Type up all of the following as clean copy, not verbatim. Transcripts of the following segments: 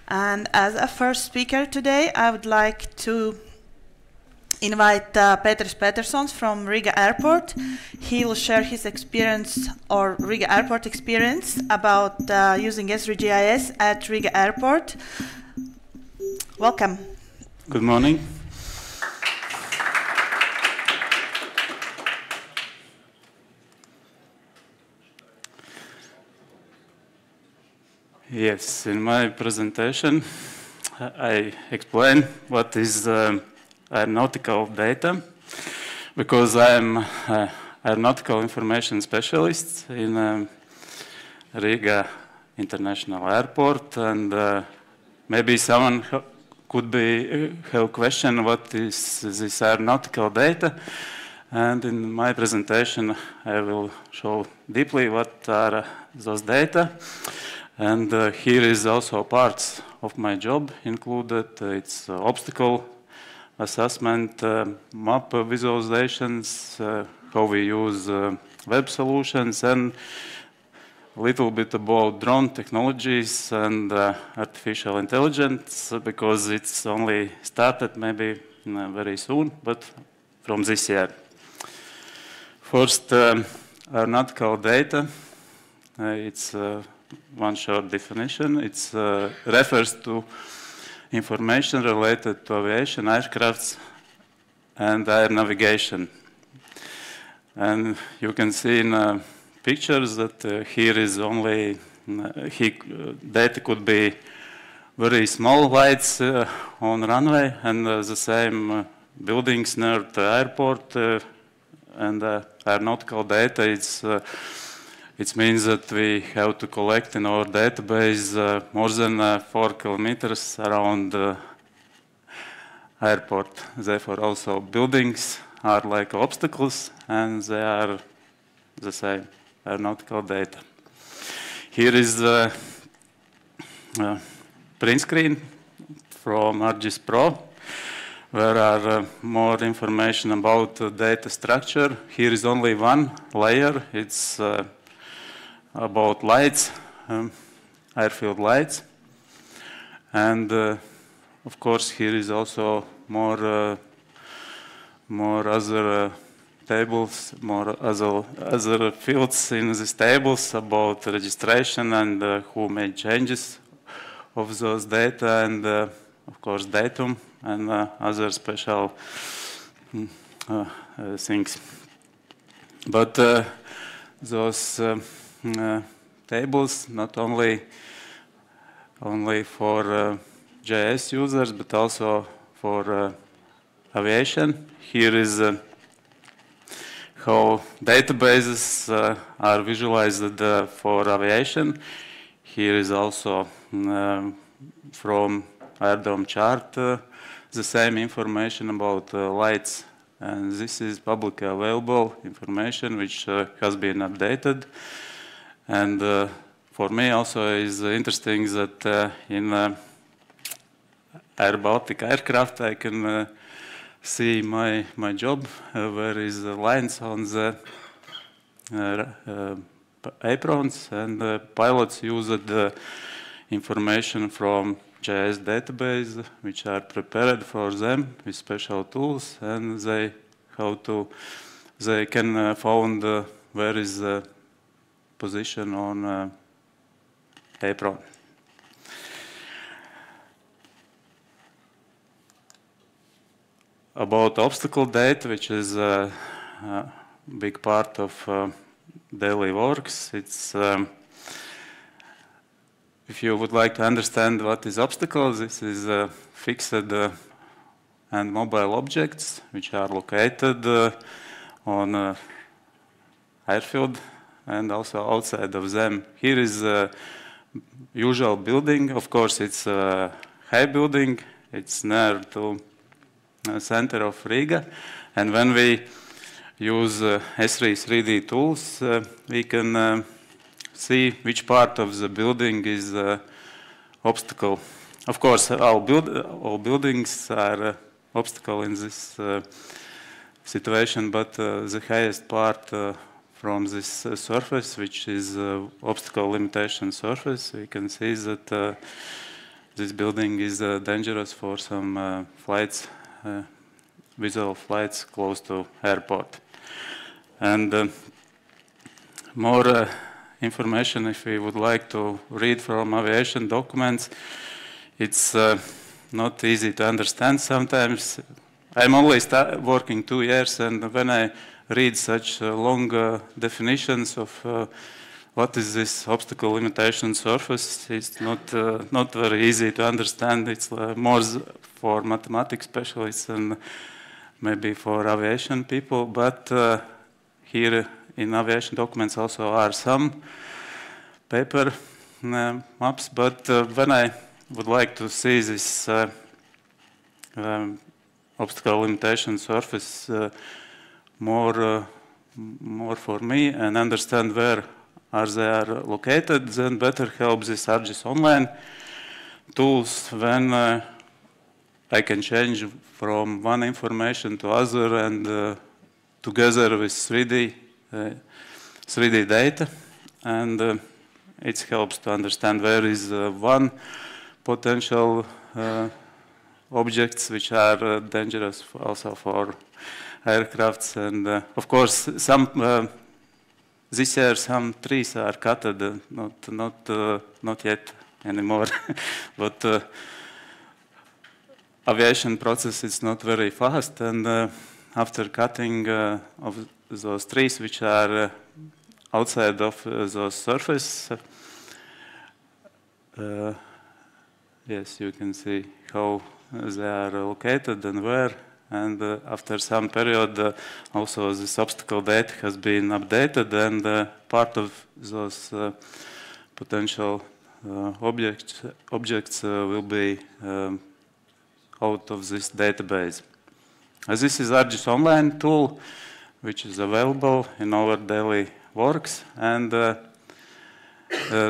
And as a first speaker today, I would like to invite Petris Petersons from Riga Airport. He will share his experience or Riga Airport experience about using Esri-GIS at Riga Airport. Welcome. Good morning. Yes, in my presentation, I explain what is aeronautical data, because I am an aeronautical information specialist in Riga International Airport, and maybe someone could have a question what is this aeronautical data, and in my presentation I will show deeply what are those data. And here is also parts of my job included. It's obstacle assessment, map visualizations, how we use web solutions, and a little bit about drone technologies and artificial intelligence, because it's only started maybe very soon, but from this year. First, aeronautical data. It's one short definition. It refers to information related to aviation, aircrafts, and air navigation. And you can see in pictures that here is only data could be very small lights on runway, and the same buildings near the airport, and aeronautical data. It means that we have to collect in our database more than 4 kilometers around the airport. Therefore, also buildings are like obstacles, and they are the same aeronautical data. Here is the print screen from ArcGIS Pro, where are more information about the data structure. Here is only one layer. It's about lights, airfield lights, and of course here is also more other tables, more other fields in these tables about registration and who made changes of those data, and of course datum and other special things. But those tables not only for GIS users, but also for aviation. Here is how databases are visualized for aviation. Here is also from AirDome chart the same information about lights, and this is publicly available information which has been updated. And for me also is interesting that in Air Baltic aircraft I can see my job, where is the lines on the aprons, and pilots use the information from GIS database, which are prepared for them with special tools, and they can find where is the position on apron. About obstacle data, which is a big part of daily works. It's if you would like to understand what is obstacles, this is fixed and mobile objects which are located on airfield and also outside of them. Here is a usual building. Of course, it's a high building. It's near to the center of Riga. And when we use Esri 3D tools, we can see which part of the building is obstacle. Of course, all buildings are obstacle in this situation, but the highest part from this surface, which is obstacle limitation surface, we can see that this building is dangerous for some flights, visual flights close to airport. And more information, if we would like to read from aviation documents, it's not easy to understand sometimes. I'm only working 2 years, and when I read such long definitions of what is this obstacle limitation surface, it's not very easy to understand. It's more for mathematics specialists and maybe for aviation people, but here in aviation documents also are some paper maps, but when I would like to see this obstacle limitation surface more for me and understand where they are located, then better helps this ArcGIS Online tools when I can change from one information to other and together with 3D data, and it helps to understand where is one potential objects which are dangerous also for aircrafts, and of course some this year some trees are cut, not yet anymore, but aviation process is not very fast, and after cutting of those trees which are outside of the surface, yes, you can see how they are located and where. And after some period, also this obstacle data has been updated, and part of those potential objects will be out of this database. This is ArcGIS Online tool, which is available in our daily works. And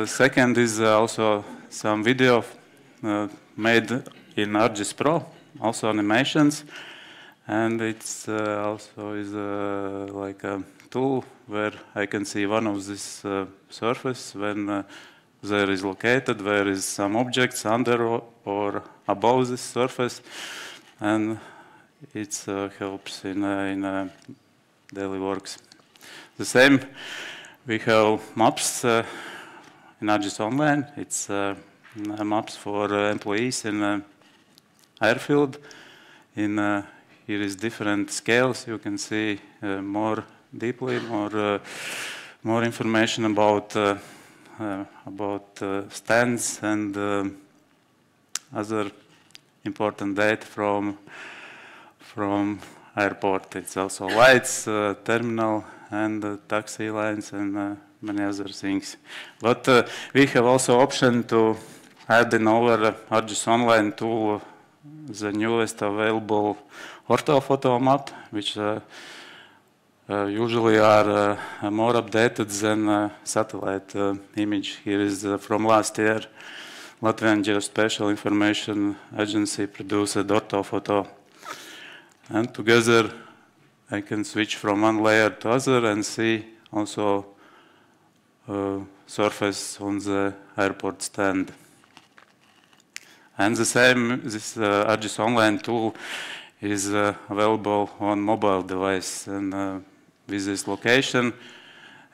second is also some video made in ArcGIS Pro, also animations. And it's also is like a tool where I can see one of this surface when there is located, where is some objects under or above this surface, and it helps in daily works. The same, we have maps in ArcGIS Online. It's maps for employees in airfield. Here is different scales. You can see more deeply, more information about stands and other important data from airport. It's also lights, terminal, and taxi lines, and many other things. But we have also option to add in our ArcGIS Online tool the newest available orthophoto map, which usually are more updated than satellite image. Here is from last year. Latvian Geospatial Information Agency produced orthophoto. And together I can switch from one layer to other and see also surface on the airport stand. And the same, this ArcGIS Online tool is available on mobile device, and with this location,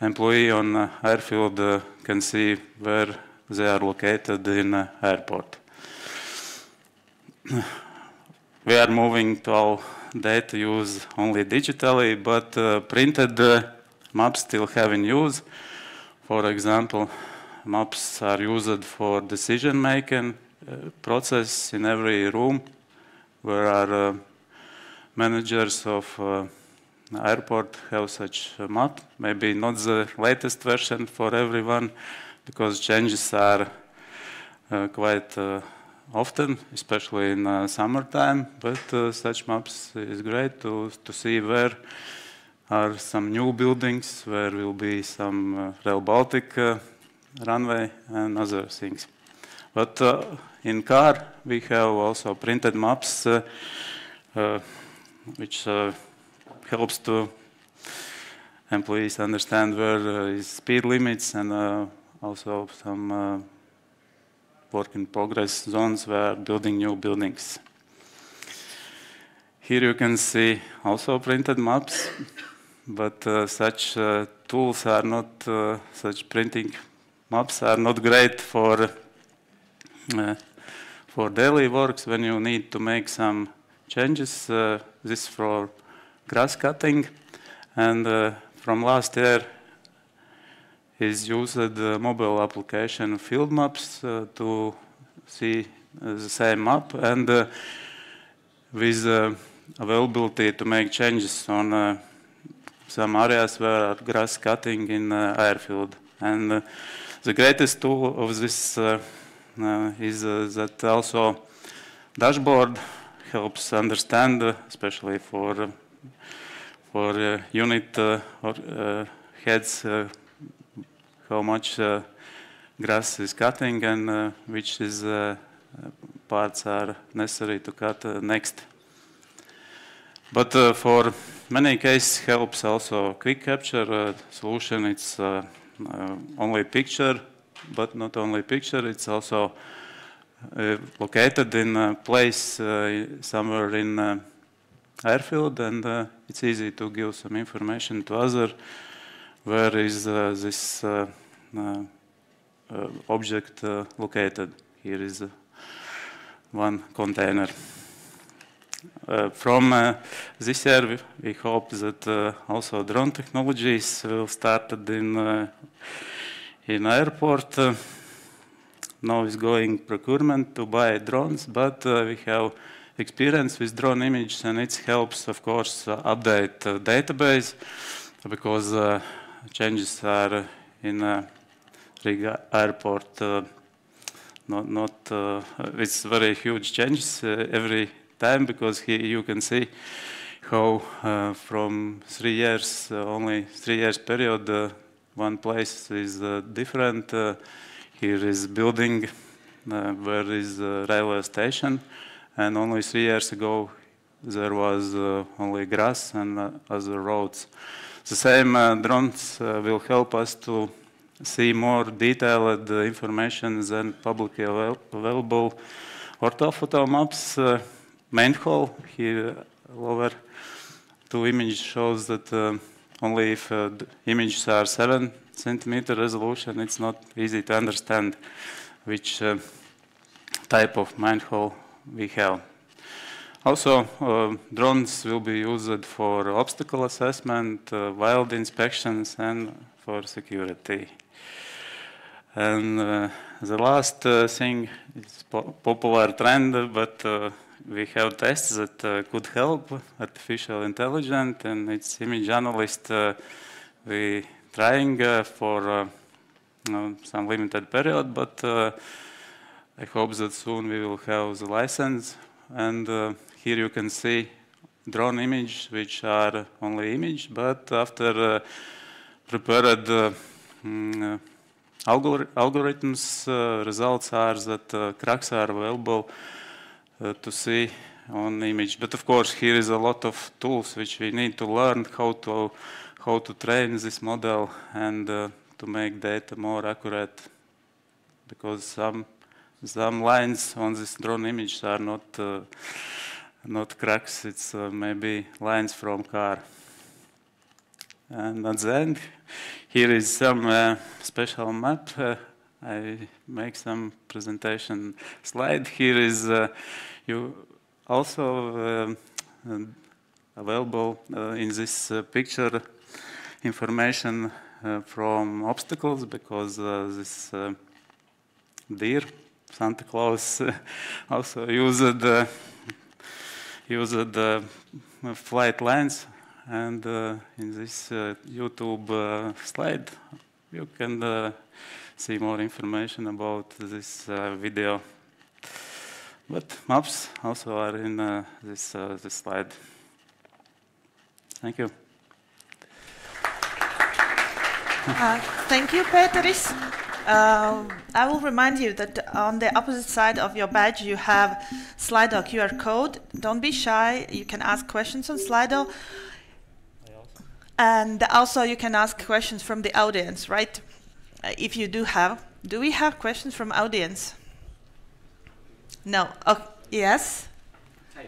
employee on airfield can see where they are located in airport. We are moving to all data use only digitally, but printed maps still have in use. For example, maps are used for decision making process in every room where our managers of airport have such a map. Maybe not the latest version for everyone, because changes are quite often, especially in summertime, but such maps is great to see where are some new buildings, where will be some Rail Baltic runway and other things. But in car, we have also printed maps, which helps to employees understand where is speed limits, and also some work in progress zones where building new buildings. Here you can see also printed maps, but such tools are not, such printing maps are not great for daily works when you need to make some changes. This for grass cutting, and from last year is used the mobile application Field Maps to see the same map, and with availability to make changes on some areas where grass cutting in airfield. And the greatest tool of this is that also dashboard helps understand, especially for unit or heads, how much grass is cutting and which is parts are necessary to cut next. But for many cases helps also quick capture solution. It's only picture, but not only picture, it's also located in a place somewhere in airfield, and it's easy to give some information to other where is this object located. Here is one container. From this year, we hope that also drone technologies will start in airport. Now is going procurement to buy drones, but we have experience with drone images, and it helps, of course, update database, because changes are in Riga airport. It's very huge changes every time, because here you can see how from 3 years, only 3 years period, one place is different. Here is building, where is railway station, and only 3 years ago there was only grass and other roads. The same drones will help us to see more detailed information than publicly available orthophoto maps. Manhole here lower two images shows that only if the images are 7 centimeter resolution, it's not easy to understand which type of manhole we have. Also, drones will be used for obstacle assessment, wild inspections, and for security. And the last thing is popular trend, but we have tests that could help artificial intelligence, and it's image analyst. We trying for some limited period, but I hope that soon we will have the license. And here you can see drone image, which are only image, but after prepared algorithms, results are that cracks are available to see on image. But of course, here is a lot of tools which we need to learn how to train this model and to make data more accurate, because some lines on this drone image are not cracks. It's maybe lines from car. And at the end, here is some special map. I make some presentation slide. Here is you also available in this picture information from obstacles, because this deer, Santa Claus, also used flight lines. And in this YouTube slide, you can see more information about this video. But maps also are in this slide. Thank you. Thank you, Peteris. I will remind you that on the opposite side of your badge you have Slido QR code. Don't be shy. You can ask questions on Slido. And also you can ask questions from the audience, right? If you do we have questions from audience? No. Oh, yes. Hi.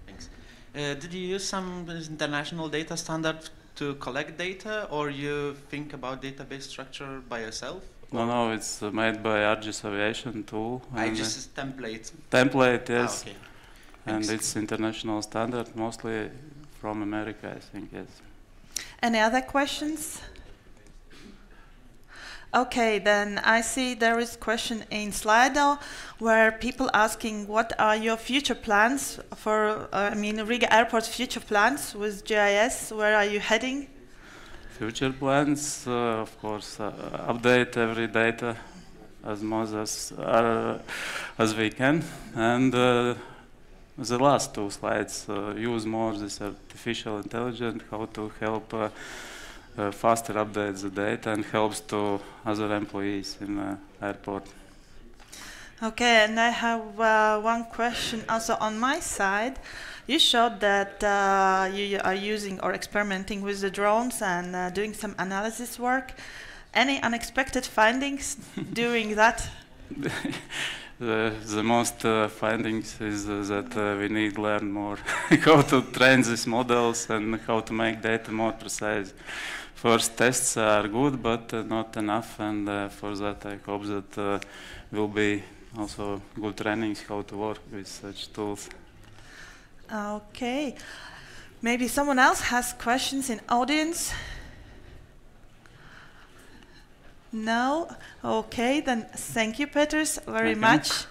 Thanks. Did you use some international data standard to collect data, or you think about database structure by yourself? No, it's made by ArcGIS Aviation tool. Just template. Template, yes. Okay. And Thanks. it's international standard, mostly from America, I think, yes. Any other questions? Okay, then I see there is a question in Slido where people asking what are your future plans for, Riga Airport's future plans with GIS, where are you heading? Future plans, of course, update every data as much as we can. And the last two slides use more this artificial intelligence, how to help faster update the data and helps to other employees in the airport. Okay, and I have one question also on my side. You showed that you are using or experimenting with the drones and doing some analysis work. Any unexpected findings during that? The most findings is that we need to learn more how to train these models and how to make data more precise. First tests are good, but not enough, and for that I hope that will be also good trainings how to work with such tools. Okay, maybe someone else has questions in audience? No? Okay, then thank you, Peters, very much.